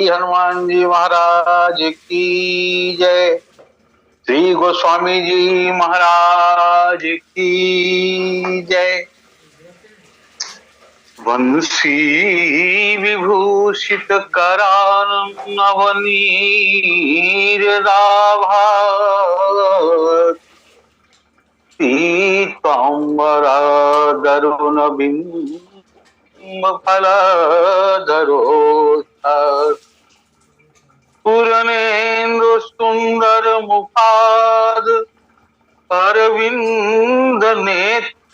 श्री हनुमान जी महाराज की जय। श्री गोस्वामी जी महाराज की जय। वंशी विभूषित करानन नवनीर राभा पीतांबरा दरुण बिंब फलधरो पूर्णेन्दु सुंदर मुखाद अरविंद नेत्रात्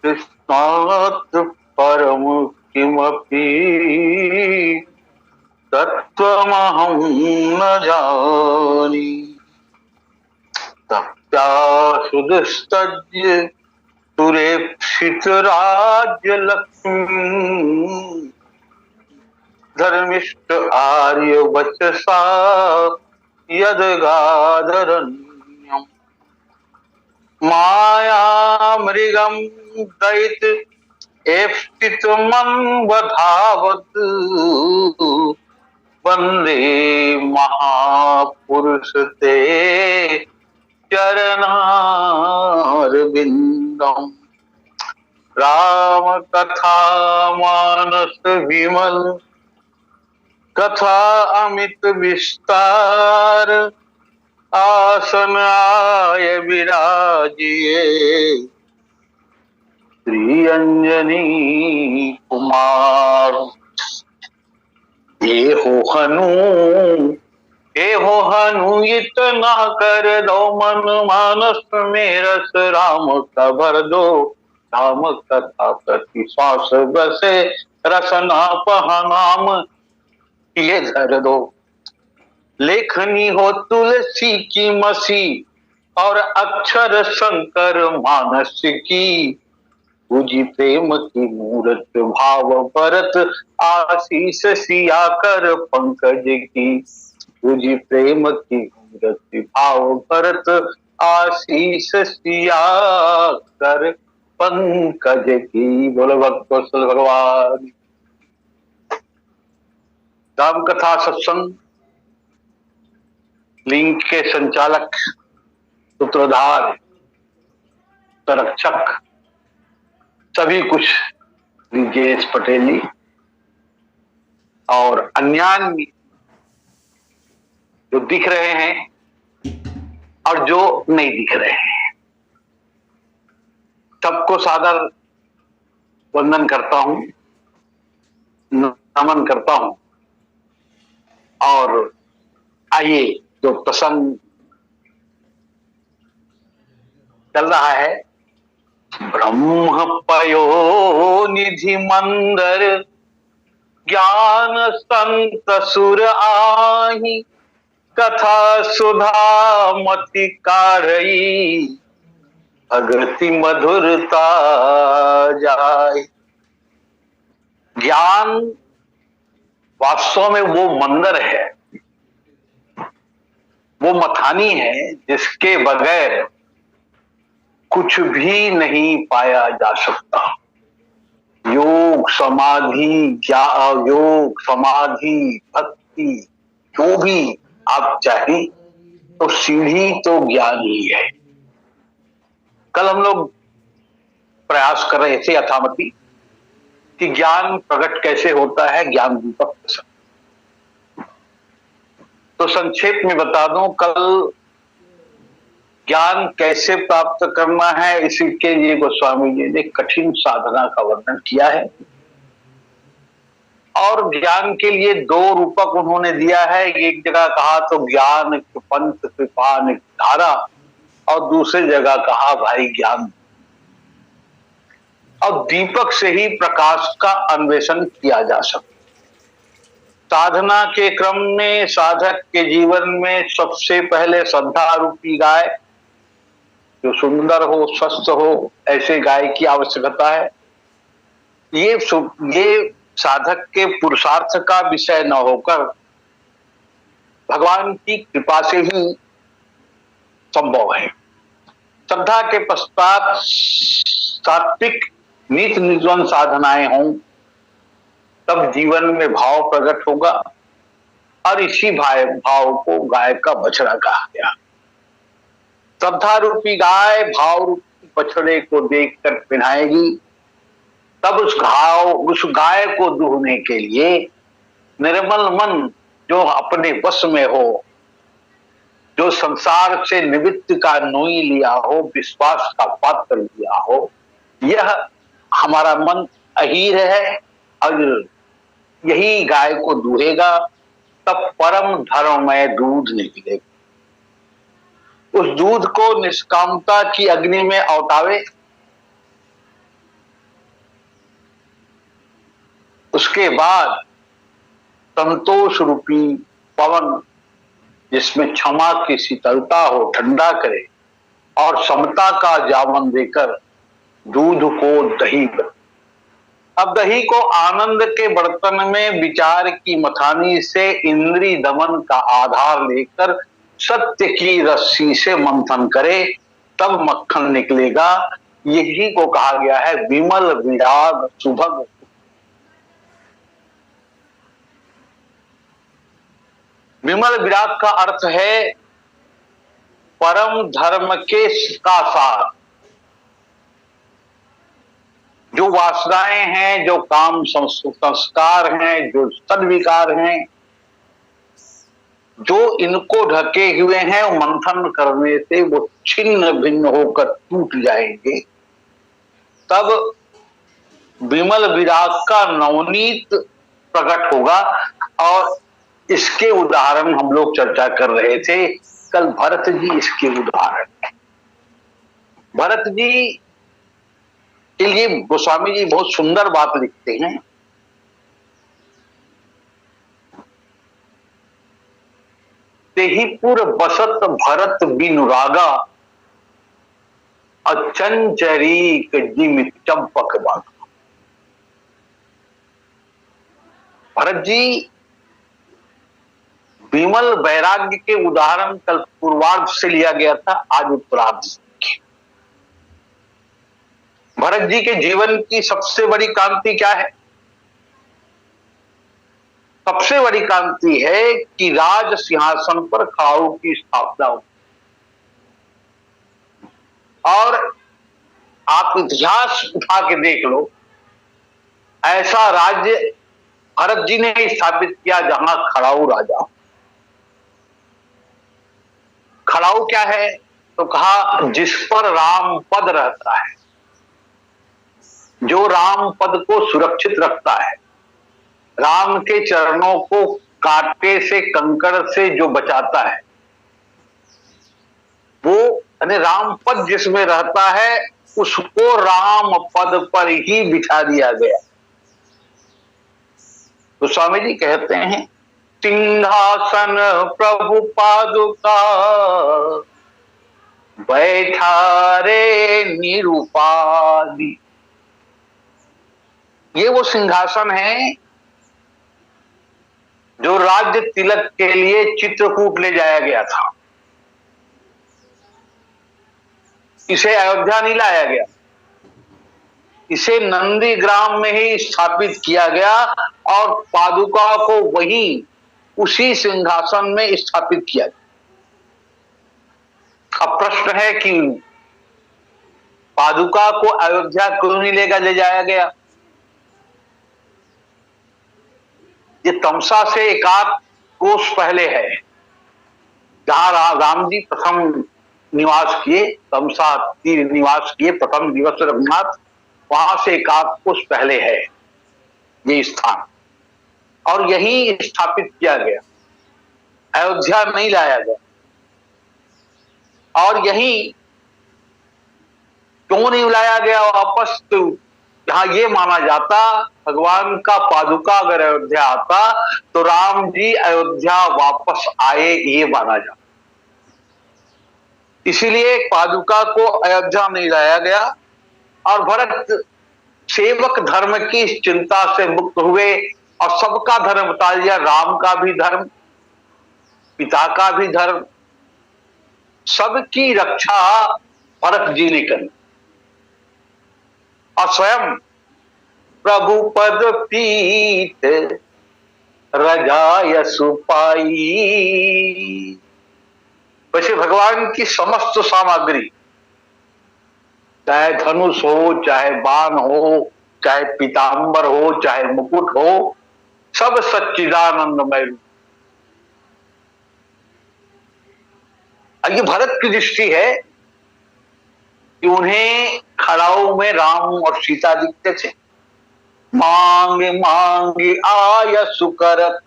कृष्णात् परम किमपि तत्त्वमहं न जानी। तप्यासुदस्तज्य सुरेप्सित राज्य लक्ष्मी धर्मिष्ठ आर्य वचसा यदगाधरण्यम् माया मृगम दैत एप्सितमन्वधावत् वन्दे महापुरुष ते चरणारविन्दम्। राम कथा मानस विमल कथा अमित विस्तार आसन आय विराजिए श्री अंजनी कुमार। ये हो हनु इतना कर दो मन मानस में रस राम का भर दो। राम कथा प्रति श्वास बसे रसना पहा नाम ये धर दो। लेखनी हो तुलसी की मसी और अक्षर शंकर मानस की। पूजी प्रेम की मूरत भाव भरत आशीष सिया कर पंकज की। पूजी प्रेम की मूरत भाव भरत आशीष सिया कर पंकज की। बोलो भक्त भगवान। राम कथा सत्संग लिंक के संचालक सूत्रधार संरक्षक सभी कुछ जेएस पटेल जी और अन्यान्य जो दिख रहे हैं और जो नहीं दिख रहे हैं सबको सादर वंदन करता हूं, नमन करता हूं। और आइए जो प्रसंग चल रहा है ब्रह्म पयो निधि मंदर ज्ञान संत सुर आही कथा सुधा मति कारई भगति मधुरता जाय। ज्ञान वास्तव में वो मंदिर है, वो मथानी है जिसके बगैर कुछ भी नहीं पाया जा सकता। योग समाधि योग समाधि भक्ति जो भी आप चाहें तो सीढ़ी तो ज्ञान ही है। कल हम लोग प्रयास कर रहे थे यथामति कि ज्ञान प्रकट कैसे होता है, ज्ञान दीपक। तो संक्षेप में बता दूं, कल ज्ञान कैसे प्राप्त करना है इसके लिए गोस्वामी जी ने कठिन साधना का वर्णन किया है। और ज्ञान के लिए दो रूपक उन्होंने दिया है। एक जगह कहा तो ज्ञान पंथ कृपान धारा और दूसरी जगह कहा भाई ज्ञान। और दीपक से ही प्रकाश का अन्वेषण किया जा सकता। साधना के क्रम में साधक के जीवन में सबसे पहले श्रद्धा रूपी गाय जो सुंदर हो, स्वस्थ हो, ऐसे गाय की आवश्यकता है। ये साधक के पुरुषार्थ का विषय न होकर भगवान की कृपा से ही संभव है। श्रद्धा के पश्चात सात्विक नित्य निर्जन साधनाएं हों, तब जीवन में भाव प्रकट होगा, और इसी भाव को गाय का बछड़ा कहा गया। श्रद्धा रूपी गाय भाव रूपी बछड़े को देखकर पिन्हाएगी, तब उस गाय को दूहने के लिए निर्मल मन जो अपने वश में हो, जो संसार से निवृत्ति का नोई लिया हो, विश्वास का पात्र लिया हो, यह हमारा मन अहीर है, और यही गाय को दूहेगा, तब परम धर्ममय दूध निकलेगा। उस दूध को निष्कामता की अग्नि में औटावे, उसके बाद संतोष रूपी पवन जिसमें क्षमा की शीतलता हो ठंडा करे, और समता का जावन देकर दूध को दही बने। अब दही को आनंद के बर्तन में विचार की मथानी से इंद्रिय दमन का आधार लेकर सत्य की रस्सी से मंथन करे, तब मक्खन निकलेगा। यही को कहा गया है विमल विराग सुभग। विमल विराग का अर्थ है परम धर्म के का सार। जो वासनाएं हैं, जो काम संस्कार हैं, जो सद्विकार हैं, जो इनको ढके हुए हैं, मंथन करने से वो छिन्न भिन्न होकर टूट जाएंगे। तब विमल विराग का नवनीत प्रकट होगा। और इसके उदाहरण हम लोग चर्चा कर रहे थे कल। भरत जी इसके उदाहरण। भरत जी के लिए गोस्वामी जी बहुत सुंदर बात लिखते हैं। तेहीपुर बसत भरत बिनुरागा, अचंचरी जिम चंपक बागा। भरत जी विमल वैराग्य के उदाहरण कल पूर्वार्ध से लिया गया था, आज उत्तरार्ध से। भरत जी के जीवन की सबसे बड़ी क्रांति क्या है? सबसे बड़ी क्रांति है कि राज सिंहासन पर खड़ाऊ की स्थापना हो। और आप इतिहास उठा के देख लो, ऐसा राज्य भरत जी ने स्थापित किया जहां खड़ाऊ राजा। खड़ाऊ क्या है? तो कहा जिस पर राम पद रहता है, जो राम पद को सुरक्षित रखता है, राम के चरणों को कांटे से कंकड़ से जो बचाता है, वो यानी राम पद जिसमें रहता है उसको राम पद पर ही बिठा दिया गया। तो स्वामी जी कहते हैं सिंहासन प्रभु पादुका, बैठा रे निरुपादी। ये वो सिंहासन है जो राज्य तिलक के लिए चित्रकूट ले जाया गया था। इसे अयोध्या नहीं लाया गया, इसे नंदीग्राम में ही स्थापित किया गया और पादुका को वहीं उसी सिंहासन में स्थापित किया गया। अब प्रश्न है कि पादुका को अयोध्या क्यों नहीं ले जाया गया? ये तमसा से एकाध कोस पहले है, जहां राम जी प्रथम निवास किए, तमसा तीर निवास किए प्रथम दिवस रघुनाथ, वहां से एकाध कोस पहले है ये स्थान, और यही स्थापित किया गया, अयोध्या नहीं लाया गया। और यही क्यों नहीं लाया गया वापस? तो जहां ये माना जाता भगवान का पादुका अगर अयोध्या आता तो राम जी अयोध्या वापस आए, ये माना जाता। इसीलिए पादुका को अयोध्या नहीं लाया गया। और भरत सेवक धर्म की चिंता से मुक्त हुए और सबका धर्म बता दिया, राम का भी धर्म, पिता का भी धर्म, सबकी रक्षा भरत जी ने करी। और स्वयं प्रभु पद पीठ रजाय सुपाई। वैसे भगवान की समस्त सामग्री, चाहे धनुष हो, चाहे बाण हो, चाहे पीतांबर हो, चाहे मुकुट हो, सब सच्चिदानंदमय रूप। ये भरत की दृष्टि है कि उन्हें खड़ाऊ में राम और सीता दिखते थे। मांग मांग आय सुकरत,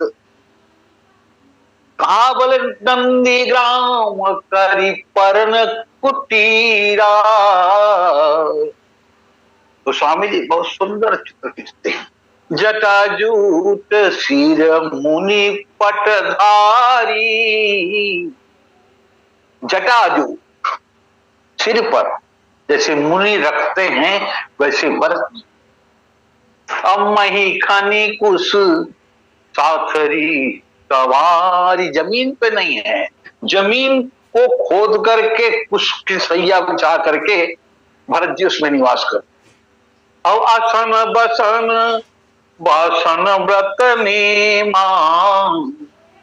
कहा बोले नंदी ग्राम करी पर्ण कुटीरा। तो स्वामी जी बहुत सुंदर चित्र खींचते हैं। जटाजूट सिर मुनि पटधारी, जटाजूट सिर पर जैसे मुनि रखते हैं वैसे भरत। मही खनी कुश साथरी सवारी, जमीन पे नहीं है, जमीन को खोद करके कुश की सैया बिछा करके भरत जी उसमें निवास करते। अब आसन बसन वासन व्रत नेमा,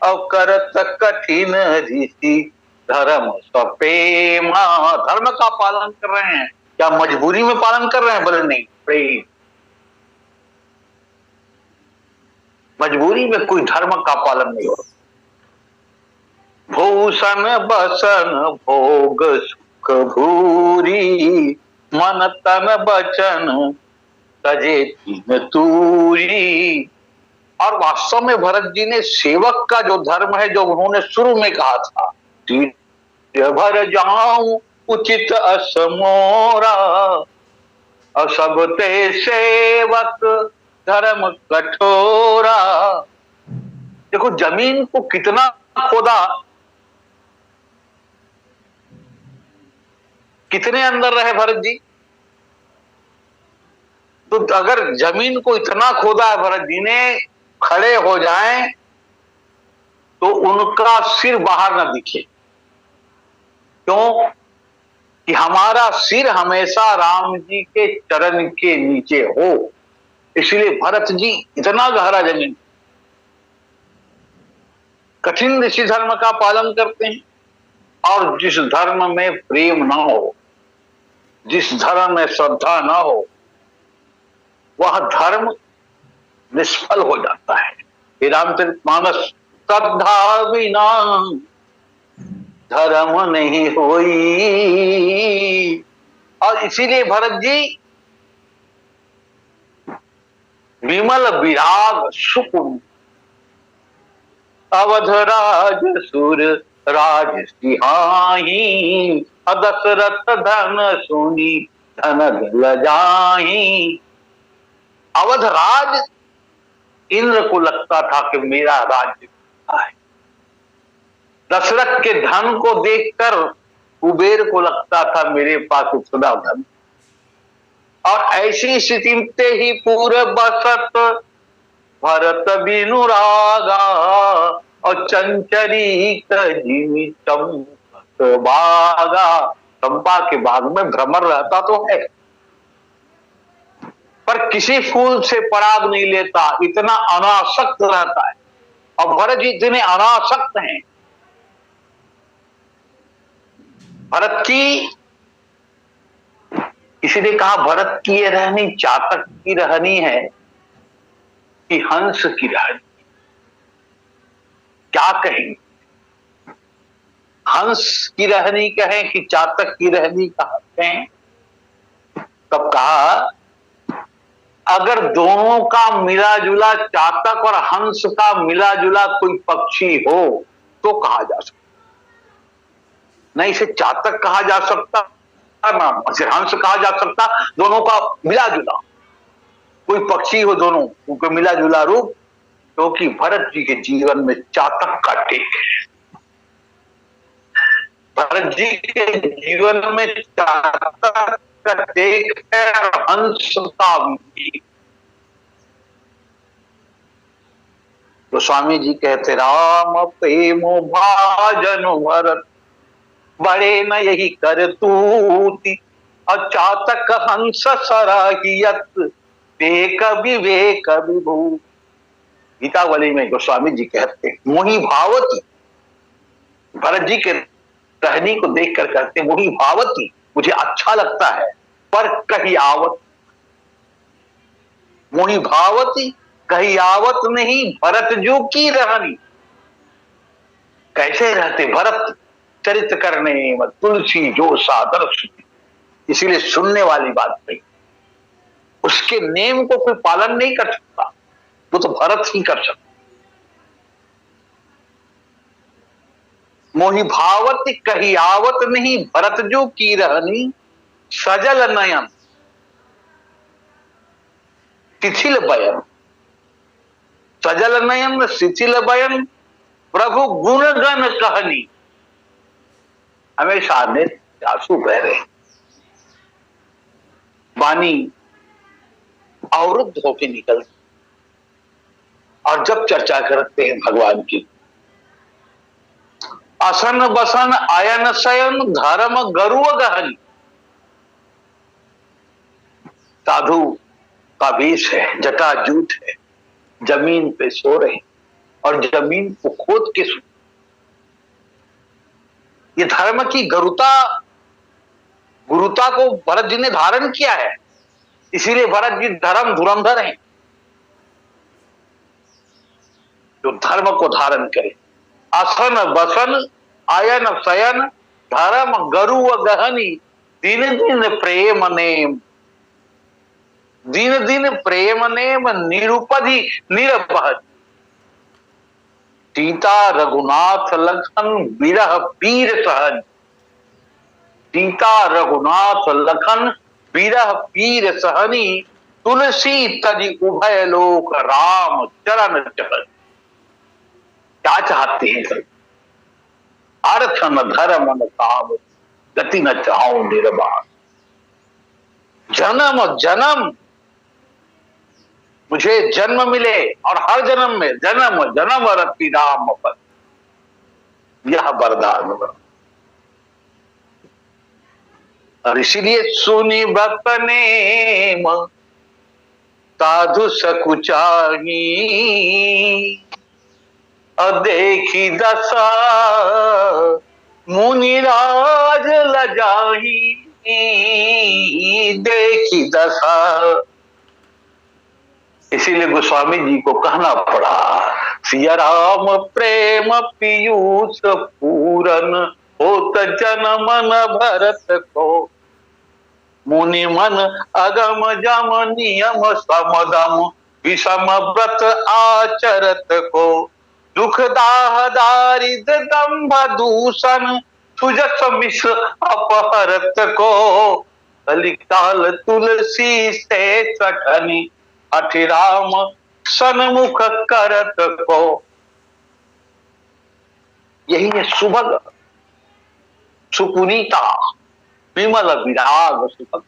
अब करत कठिन रीति धर्म सपेमा। धर्म का पालन कर रहे हैं, क्या मजबूरी में पालन कर रहे हैं? बोले नहीं, प्रेम। मजबूरी में कोई धर्म का पालन नहीं होता। भूषण बसन भोग सुख भूरी, मन तन बचन तजे तीन तूरी। और वास्तव में भरत जी ने सेवक का जो धर्म है, जो उन्होंने शुरू में कहा था, भर जाऊं उचित असमोरा, सब ते सेवक धर्म कठोरा। देखो जमीन को कितना खोदा, कितने अंदर रहे भरत जी। तो अगर जमीन को इतना खोदा है भरत जी ने, खड़े हो जाएं तो उनका सिर बाहर ना दिखे। क्यों? कि हमारा सिर हमेशा राम जी के चरण के नीचे हो। इसलिए भरत जी इतना गहरा जमीन, कठिन ऋषि धर्म का पालन करते हैं। और जिस धर्म में प्रेम ना हो, जिस धर्म में श्रद्धा ना हो, वह धर्म निष्फल हो जाता है। हे रामचरितमानस, श्रद्धा बिना धर्म नहीं होई। और इसीलिए भरत जी विमल विराग सुकुम, अवधराज सुर राज सिहाही, दशरथ धन सुनी धन दिल जाही। अवधराज इंद्र को लगता था कि मेरा राज्य है। दशरथ के धन को देखकर कुबेर को लगता था मेरे पास उतना धन। और ऐसी स्थिति में ही पूरे बसत भरत बिनु रागा, और चंचरित बागा। चंपा के बाग में भ्रमर रहता तो है, पर किसी फूल से पराग नहीं लेता, इतना अनासक्त रहता है। और भरत जी इतने अनासक्त हैं। भरत की, किसी ने कहा भरत की ये रहनी चातक की रहनी है कि हंस की रहनी। क्या कहेंगे? हंस की रहनी कहें कि चातक की रहनी कहें? तब कहा अगर दोनों का मिला जुला, चातक और हंस का मिला जुला कोई पक्षी हो तो कहा जा सकता, नहीं इसे चातक कहा जा सकता ना इसे हंस कहा जा सकता। दोनों का मिला जुला कोई पक्षी हो, दोनों उनका मिला जुला रूप, क्योंकि भरत जी के जीवन में चातक का टेक है। भरत जी के जीवन में चातक का टेक है और हंस का भी। तो स्वामी जी कहते राम प्रेम भाजन भरत, बड़े न यही कर तूती, और चातक हंस सराहियत विवेक विवेक विभू। गीतावली में गोस्वामी जी कहते हैं, मोहि भावती, भरत जी के रहनी को देखकर कहते, मोहि भावती, मुझे अच्छा लगता है, पर कहीं आवत, मोहि भावती कहीं आवत नहीं, भरत जो की रहनी। कैसे रहते भरत, चरित्र करने में तुलसी जो सादर सुनी। इसीलिए सुनने वाली बात नहीं, उसके नेम को कोई पालन नहीं कर सकता, वो तो भरत ही कर सकता। मोहि भावत कही आवत नहीं, भरत जो की रहनी, सजल नयन शिथिल बयन। सजल नयन शिथिल बयन, प्रभु गुण गण कहनी। हमेशा नेत्र आंसू बह रहे, वाणी अवरुद्ध होकर निकलती, और जब चर्चा करते हैं भगवान की, असन बसन आयन शयन धर्म गरुड़ गहनी। साधु का वेश है, जटाजूट है, जमीन पे सो रहे और जमीन को खोद के सो। ये धर्म की गुरुता को भरत जी ने धारण किया है, इसीलिए भरत जी धर्म धुरंधर हैं, जो धर्म को धारण करे। आसन बसन आयन शयन धर्म गरु गहनी, दिन दिन प्रेम नेम, दिन दिन प्रेम नेम निरुपधि निरपहद। सीता रघुनाथ लखन विरह पीर सहज, सीता रघुनाथ लखन विरह पीर सहनी, तुलसी तज उभय लोक राम चरण चहल। क्या चाहते हैं सब, अर्थ न धर्म न काम, गति न चाहो निर्वाण। जन्म जन्म मुझे जन्म मिले, और हर जन्म में जन्म जन्म रति राम पर, यह वरदान। और इसीलिए सुनी बतने साधु सकुचाही, और देखी दशा मुनिराज लजाही, देखी दशा। इसीलिए गोस्वामी जी को कहना पड़ा, सिया राम प्रेम पीयूष पूरन, होत जनमन भरत को, मुनि मन अगम जम नियम समदम, विषम व्रत आचरत को, दुख दाह दारिद्र दंभ दूषण, सुजस मिश्र अपहरत को, कलिकाल तुलसी से सठनी, अठि राम सन्मुख करत को। यही है सुभग सुपुनीता विमल विराग सुभग।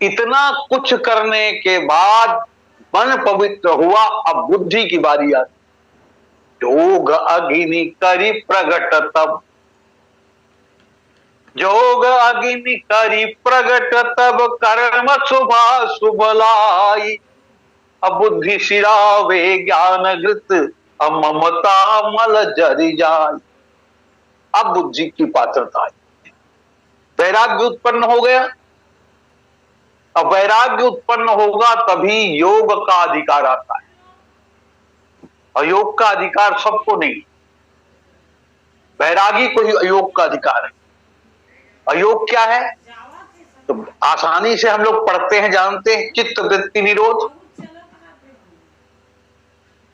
इतना कुछ करने के बाद मन पवित्र हुआ, अब बुद्धि की बारी आती। योग अग्नि करी प्रगट तब, जोग अग्नि करी प्रगट तब, कर्म शुभा शुभ लाई। अब बुद्धि सिरावे ज्ञान घृत, ममता मल जरि जाय। अब बुद्धि की पात्रता आई, वैराग्य उत्पन्न हो गया। अब वैराग्य उत्पन्न होगा तभी योग का अधिकार आता है, और योग का अधिकार सबको नहीं, वैरागी को ही योग का अधिकार है। अयोग क्या है, तो आसानी से हम लोग पढ़ते हैं, जानते हैं, चित्त वृत्ति निरोध।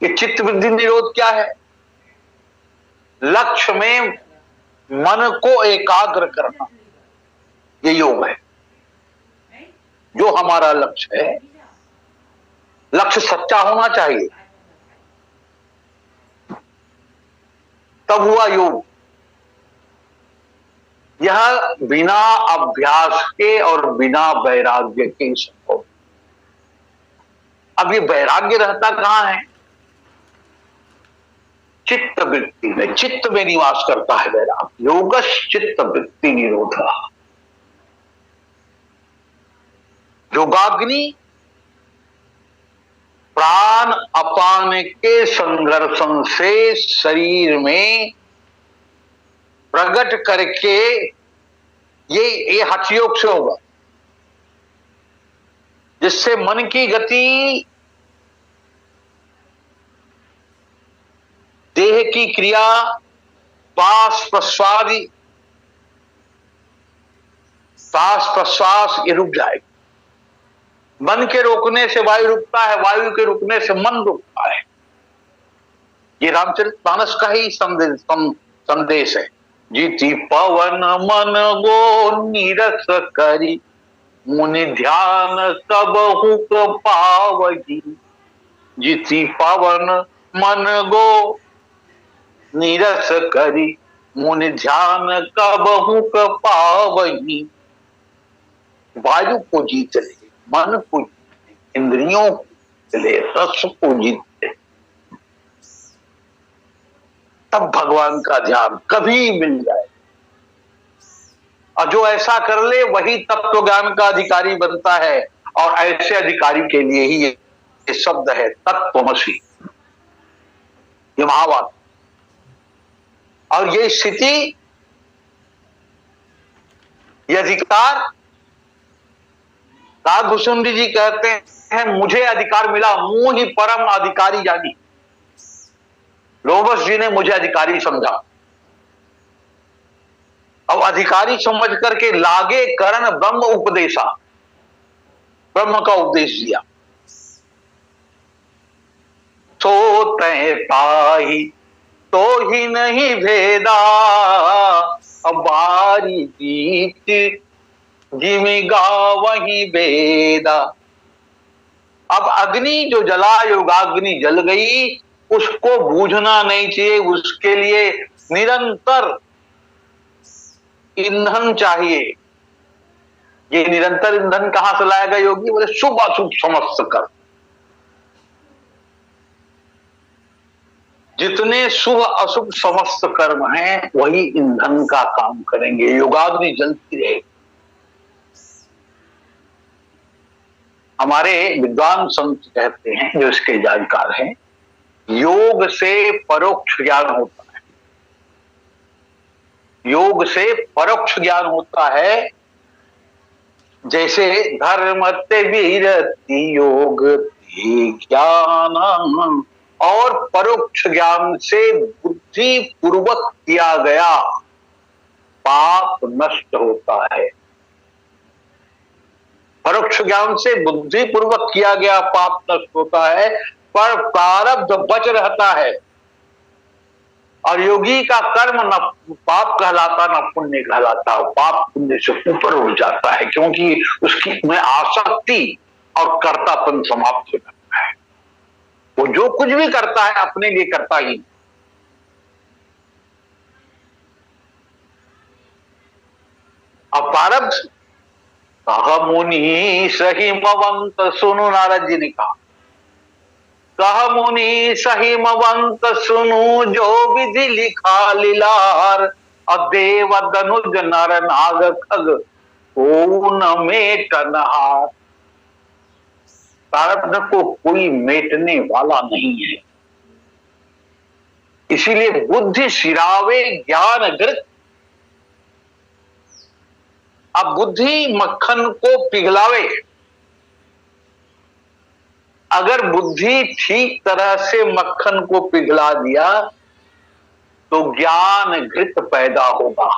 ये चित्त वृत्ति निरोध क्या है, लक्ष्य में मन को एकाग्र करना, ये योग है। जो हमारा लक्ष्य है, लक्ष्य सच्चा होना चाहिए, तब हुआ योग। यह बिना अभ्यास के और बिना वैराग्य के संभव। अब ये वैराग्य रहता कहां है, चित्त वृत्ति में, चित्त में निवास करता है वैराग्य। योगश चित्त वृत्ति निरोधा, योगाग्नि प्राण अपान के संघर्षण से शरीर में प्रकट करके ये हठ योग से होगा, जिससे मन की गति, देह की क्रिया, श्वास प्रश्वास ये रुक जाएगा। मन के रोकने से वायु रुकता है, वायु के रुकने से मन रुकता है। ये रामचरितमानस का ही संदेश है। जीति पवन मन गो नीरस करी, मुनि ध्यान कबहु पावही। जीति पवन मन गो नीरस करी, मुनि ध्यान कबहु पावही। वायु को जीत ले, मन को जीत ले, इंद्रियों को जीत ले, रस को जीत ले, तब भगवान का ध्यान कभी मिल जाए। और जो ऐसा कर ले वही तत्व ज्ञान का अधिकारी बनता है। और ऐसे अधिकारी के लिए ही ये शब्द है तत्त्वमसि, ये महावाक्य। और ये स्थिति, ये अधिकार, भुसुंडी जी कहते हैं मुझे अधिकार मिला, मुंह ही परम अधिकारी जानी। लोबस जी ने मुझे अधिकारी समझा। अब अधिकारी समझ करके लागे करण ब्रह्म उपदेशा, ब्रह्म का उपदेश दिया। सो तय पाही तो ही नहीं भेदा, अब बारी जीत जिमि गावहि वेदा। अब अग्नि जो जला, योगाग्नि जल गई, उसको बूझना नहीं चाहिए। उसके लिए निरंतर ईंधन चाहिए। ये निरंतर ईंधन कहां से लाएगा योगी? बोले शुभ अशुभ समस्त कर। जितने शुभ अशुभ समस्त कर्म हैं वही ईंधन का काम करेंगे। योगाग्नि जलती रहेगी। हमारे विद्वान संत कहते हैं, जो इसके जानकार हैं, योग से परोक्ष ज्ञान होता है। योग से परोक्ष ज्ञान होता है। जैसे धर्म ते वीरति योग ज्ञान, और परोक्ष ज्ञान से बुद्धि पूर्वक किया गया पाप नष्ट होता है। परोक्ष ज्ञान से बुद्धि पूर्वक किया गया पाप नष्ट होता है, पर प्रारब्ध बच रहता है। और योगी का कर्म न पाप कहलाता न पुण्य कहलाता। पाप पुण्य से ऊपर हो जाता है, क्योंकि उसकी में आसक्ति और कर्तापन समाप्त हो जाता है। वो जो कुछ भी करता है अपने लिए करता ही। अपारब्ध कह मुनि सहिमवंत, सुनु नारद जी ने कहा, कह मुनि सहिमवंत सुनु, जो विधि लिखा लीलार। अदेव दनुज नर नाग खग को न मेटनहार। प्रारब्ध को कोई मेटने वाला नहीं है। इसीलिए बुद्धि सिरावे ज्ञान घृत। अब बुद्धि मक्खन को पिघलावे। अगर बुद्धि ठीक तरह से मक्खन को पिघला दिया तो ज्ञान घृत पैदा होगा।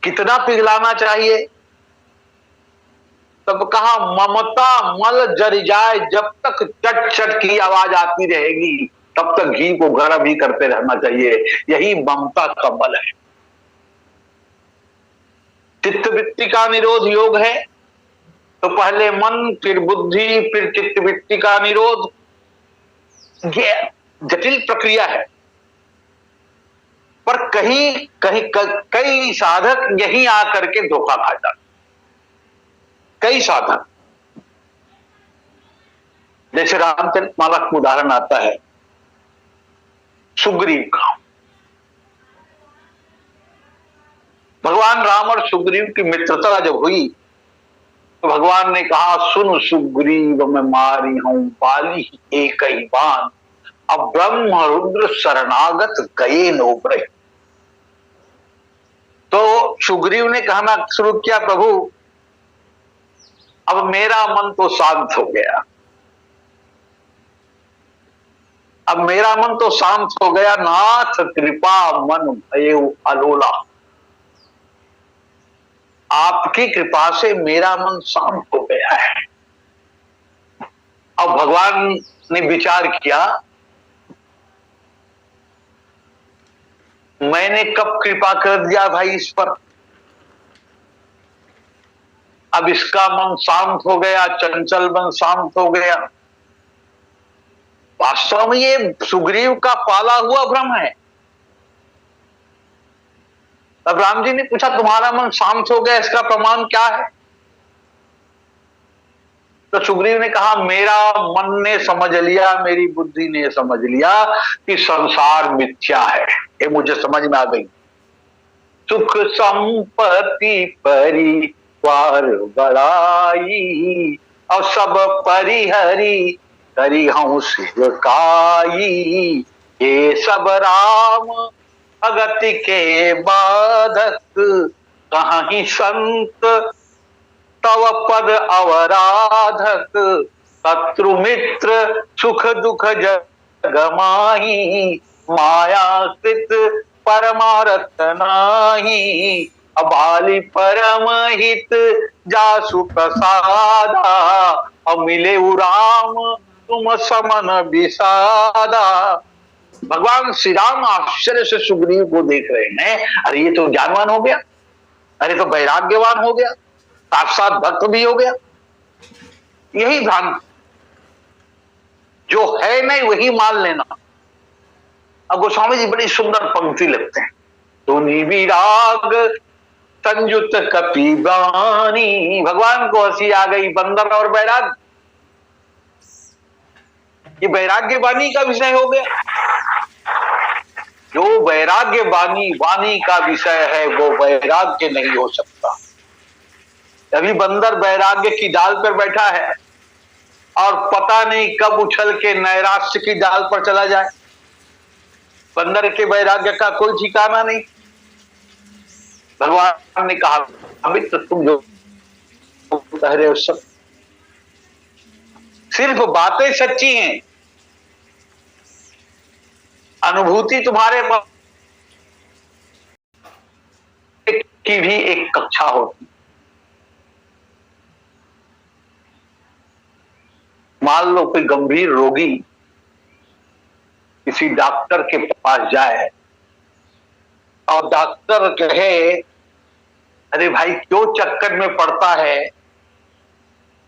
कितना पिघलाना चाहिए? तब कहा ममता मल जर जाए, जब तक चट चट की आवाज आती रहेगी तब तक घी को गर्म ही करते रहना चाहिए। यही ममता का बल है। चित्तवृत्ति का निरोध योग है, तो पहले मन, फिर बुद्धि, फिर चित्तवृत्ति का निरोध। ये जटिल प्रक्रिया है, पर कई साधक यही आकर के धोखा खा जाते। कई साधक, जैसे रामचरितमानस का उदाहरण आता है सुग्रीव का। भगवान राम और सुग्रीव की मित्रता जब हुई तो भगवान ने कहा, सुन सुग्रीव मैं मारी हूं बाली एक ही बान, अब ब्रह्म रुद्र शरणागत गए नोबरे। तो सुग्रीव ने कहना शुरू किया, प्रभु अब मेरा मन तो शांत हो गया, अब मेरा मन तो शांत हो गया, नाथ कृपा मन भयउ अलोला। आपकी कृपा से मेरा मन शांत हो गया है। अब भगवान ने विचार किया, मैंने कब कृपा कर दिया भाई इस पर, अब इसका मन शांत हो गया, चंचल मन शांत हो गया। वास्तव में ये सुग्रीव का पाला हुआ भ्रम है। तब राम जी ने पूछा, तुम्हारा मन शांत हो गया, इसका प्रमाण क्या है? तो सुग्रीव ने कहा, मेरा मन ने समझ लिया, मेरी बुद्धि ने समझ लिया कि संसार मिथ्या है। ये मुझे समझ में आ गई। सुख संपत्ति परिवार बड़ाई, और सब परिहरी करी हूं सेवकाई, ये सब राम भगत के बाधक, कहीं संत तव पद अवराधक, शत्रु मित्र सुख दुख जग माही, माया कृत परमारथ नाही, अबाली परम हित जासु प्रसादा, और मिले राम तुम समन विषादा। भगवान श्री राम आश्चर्य से सुग्रीव को देख रहे हैं, अरे ये तो ज्ञानवान हो गया, अरे तो वैराग्यवान हो गया, साक्षात भक्त भी हो गया। यही भ्रांति, जो है नहीं वही मान लेना। अब गोस्वामी जी बड़ी सुंदर पंक्ति लिखते हैं, तो विराग संयुत कपि बानी। भगवान को हंसी आ गई, बंदर और वैराग, ये वैराग्य वाणी का विषय हो गया। जो वैराग्य वाणी का विषय है वो वैराग्य नहीं हो सकता। अभी बंदर वैराग्य की डाल पर बैठा है और पता नहीं कब उछल के नैराश्य की डाल पर चला जाए। बंदर के वैराग्य का कोई ठिकाना नहीं। भगवान ने कहा, अमित तुम जो कह रहे हो सब सिर्फ बातें सच्ची हैं, अनुभूति तुम्हारे पास की भी एक कक्षा होती। मान लो कोई गंभीर रोगी किसी डॉक्टर के पास जाए और डॉक्टर कहे, अरे भाई क्यों चक्कर में पड़ता है,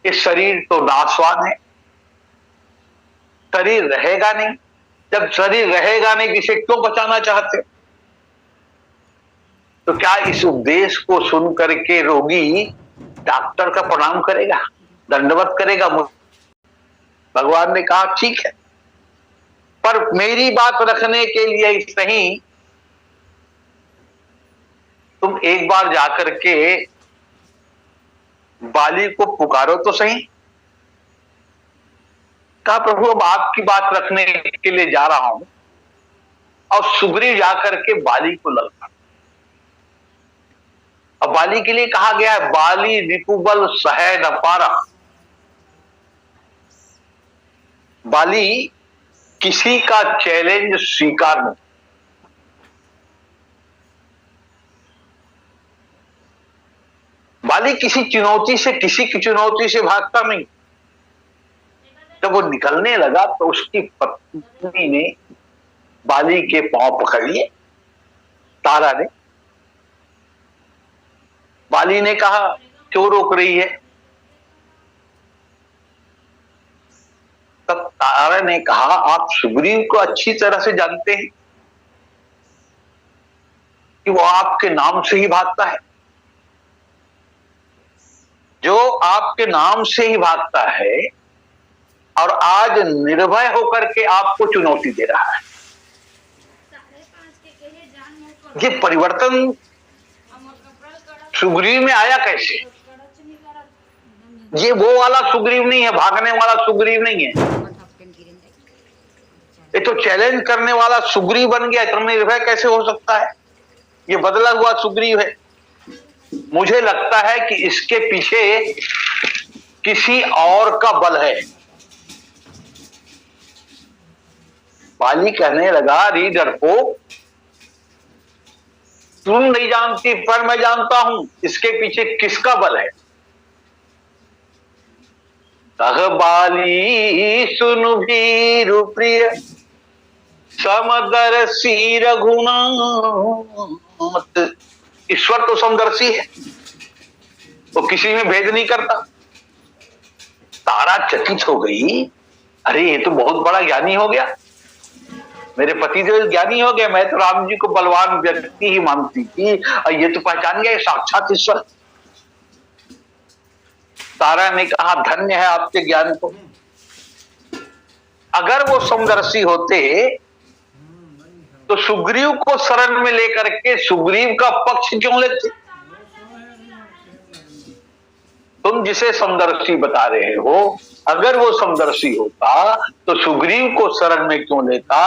ये शरीर तो नाशवान है, शरीर रहेगा नहीं। जब शरीर रहेगा नहीं, इसे क्यों बचाना चाहते? तो क्या इस उपदेश को सुन करके रोगी डॉक्टर का प्रणाम करेगा, दंडवत करेगा? भगवान ने कहा, ठीक है, पर मेरी बात रखने के लिए नहीं, तुम एक बार जाकर के बाली को पुकारो तो सही। कहा, प्रभु अब आपकी बात रखने के लिए जा रहा हूं। और सुग्रीव जाकर के बाली को ललका। अब बाली के लिए कहा गया है, बाली रिपुबल सह न पारा। बाली किसी का चैलेंज स्वीकार नहीं। बाली किसी की चुनौती से भागता नहीं। जब वो निकलने लगा तो उसकी पत्नी ने बाली के पांव पकड़ लिए, तारा ने। बाली ने कहा, क्यों रोक रही है? तब तारा ने कहा, आप सुग्रीव को अच्छी तरह से जानते हैं कि वो आपके नाम से ही भागता है। जो आपके नाम से ही भागता है और आज निर्भय होकर के आपको चुनौती दे रहा है। ये परिवर्तन सुग्रीव में आया कैसे? ये वो वाला सुग्रीव नहीं है, भागने वाला सुग्रीव नहीं है, ये तो चैलेंज करने वाला सुग्रीव बन गया। इतना निर्भय कैसे हो सकता है? ये बदला हुआ सुग्रीव है। मुझे लगता है कि इसके पीछे किसी और का बल है। बाली कहने लगा, रीडर को तुम नहीं जानती पर मैं जानता हूं इसके पीछे किसका बल है। कह बाली सुनु भीरु प्रिय समदर्शी रघुनाथ। ईश्वर तो समदर्शी है, वो किसी में भेद नहीं करता। तारा चकित हो गई, अरे ये तो बहुत बड़ा ज्ञानी हो गया, मेरे पति देव ज्ञानी हो गए। मैं तो राम जी को बलवान व्यक्ति ही मानती थी और ये तो पहचान गया साक्षात ईश्वर। तारा ने कहा, धन्य है आपके ज्ञान को। अगर वो समदर्शी होते तो सुग्रीव को शरण में लेकर के सुग्रीव का पक्ष क्यों लेते? तुम जिसे समदर्शी बता रहे हो, अगर वो समदर्शी होता तो सुग्रीव को शरण में क्यों लेता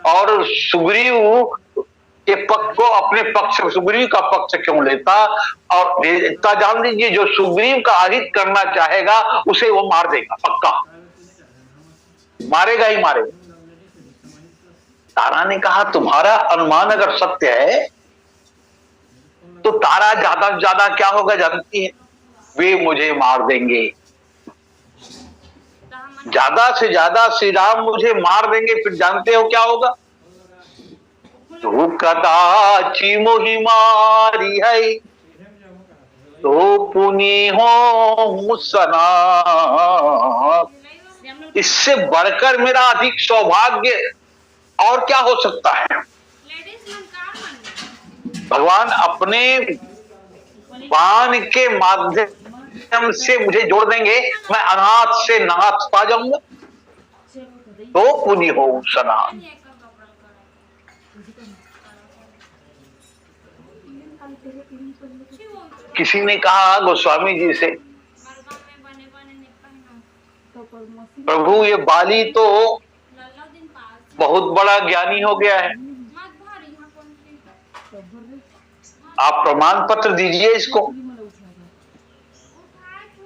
और सुग्रीव के पक्ष को अपने पक्ष, सुग्रीव का पक्ष क्यों लेता? और इतना जान लीजिए, जो सुग्रीव का अहित करना चाहेगा उसे वो मार देगा, पक्का मारेगा ही मारेगा। तारा ने कहा, तुम्हारा अनुमान अगर सत्य है तो तारा ज्यादा से ज्यादा क्या होगा जानती है? वे मुझे मार देंगे, ज्यादा से ज्यादा श्री राम मुझे मार देंगे। फिर जानते हो क्या होगा? तो कदाचि मोहि मारी है तो पुनि हो सना। इससे बढ़कर मेरा अधिक सौभाग्य और क्या हो सकता है? भगवान अपने बाण के माध्यम से मुझे जोड़ देंगे, मैं अनाथ से नाथ पा जाऊंगा। तो पुनि हो सना। किसी ने कहा गोस्वामी जी से, प्रभु ये बाली तो बहुत बड़ा ज्ञानी हो गया है, आप प्रमाण पत्र दीजिए इसको।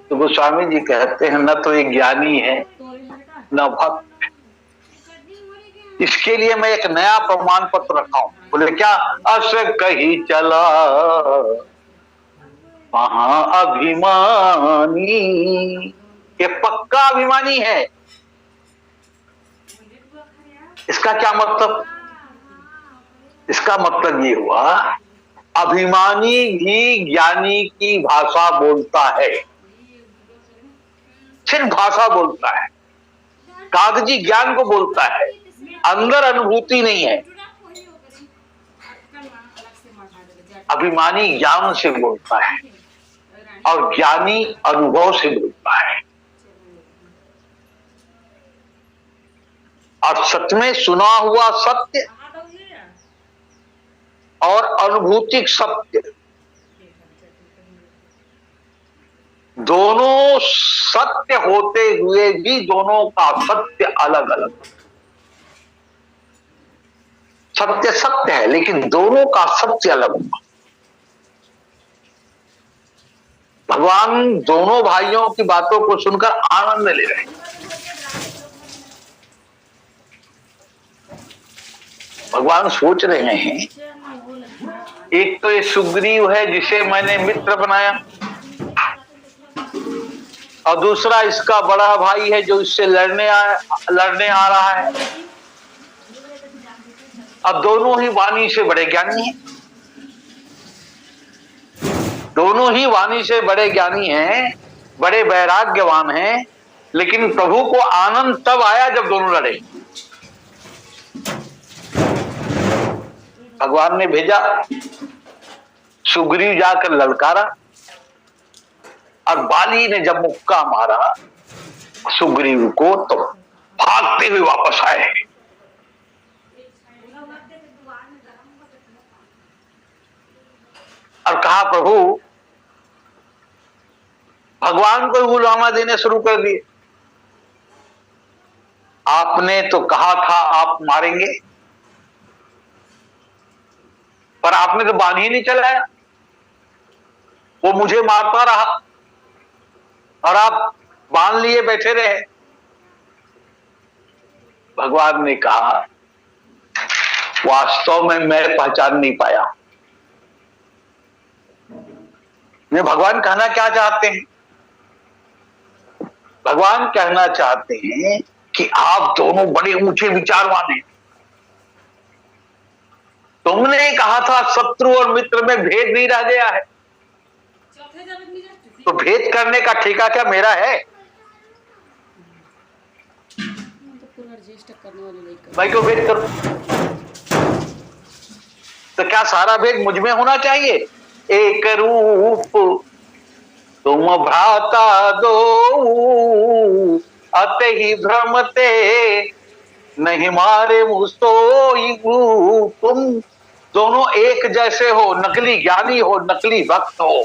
तो गोस्वामी जी कहते हैं, न तो ये ज्ञानी है न भक्त, इसके लिए मैं एक नया प्रमाण पत्र रखा हूं। बोले क्या? अस कही चला महाअभिमानी। ये पक्का अभिमानी है। इसका क्या मतलब? इसका मतलब ये हुआ, अभिमानी भी ज्ञानी की भाषा बोलता है, सिर्फ भाषा बोलता है, कागजी ज्ञान को बोलता है, अंदर अनुभूति नहीं है। अभिमानी ज्ञान से बोलता है और ज्ञानी अनुभव से बोलता है। और सच में सुना हुआ सत्य और अनुभूतिक सत्य दोनों सत्य होते हुए भी दोनों का सत्य अलग अलग। सत्य सत्य है लेकिन दोनों का सत्य अलग होगा। भगवान दोनों भाइयों की बातों को सुनकर आनंद ले रहे हैं। भगवान सोच रहे हैं, एक तो ये सुग्रीव है जिसे मैंने मित्र बनाया, और दूसरा इसका बड़ा भाई है जो इससे लड़ने आ रहा है। अब दोनों ही वाणी से बड़े ज्ञानी हैं, दोनों ही वाणी से बड़े ज्ञानी हैं, बड़े वैराग्यवान हैं, लेकिन प्रभु को आनंद तब आया जब दोनों लड़े। भगवान ने भेजा, सुग्रीव जाकर ललकारा और बाली ने जब मुक्का मारा सुग्रीव को तो भागते हुए वापस आए। और कहा, प्रभु भगवान को गुलामा देने शुरू कर दिए। आपने तो कहा था आप मारेंगे, पर आपने तो बाण ही नहीं चलाया, वो मुझे मारता रहा और आप बांध लिए बैठे रहे। भगवान ने कहा वास्तव में मैं पहचान नहीं पाया। मैं भगवान कहना क्या चाहते हैं? भगवान कहना चाहते हैं कि आप दोनों बड़े ऊंचे विचारवान हैं। तुमने कहा था शत्रु और मित्र में भेद नहीं रह गया है, तो भेद करने का ठेका क्या मेरा है? भाई को भेद करो, तो क्या सारा भेद मुझ में होना चाहिए? एक रूप तुम भ्राता दो, अत ही भ्रमते नहीं मारे मुस्तोई। तुम दोनों एक जैसे हो, नकली ज्ञानी हो, नकली भक्त हो,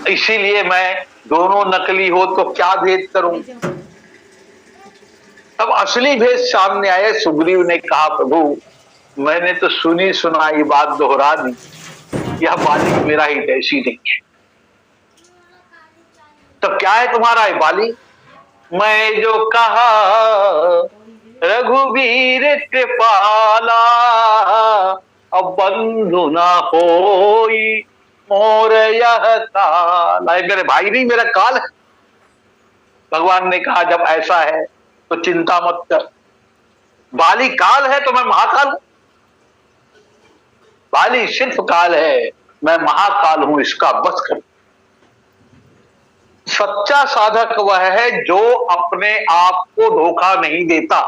इसीलिए मैं दोनों नकली हो तो क्या भेद करूं? अब असली भेद सामने आए। सुग्रीव ने कहा प्रभु मैंने तो सुनी सुनाई बात दोहरा दी, यह बाली मेरा ही ऐसी नहीं है। तो क्या है तुम्हारा ये बाली? मैं जो कहा रघुवीर कृपाला, अब बंधु ना होई मोर यह काल। मेरे भाई नहीं, मेरा काल है। भगवान ने कहा जब ऐसा है तो चिंता मत कर। बाली काल है तो मैं महाकाल हूं। बाली सिर्फ काल है, मैं महाकाल हूं, इसका बस कर। सच्चा साधक वह है जो अपने आप को धोखा नहीं देता।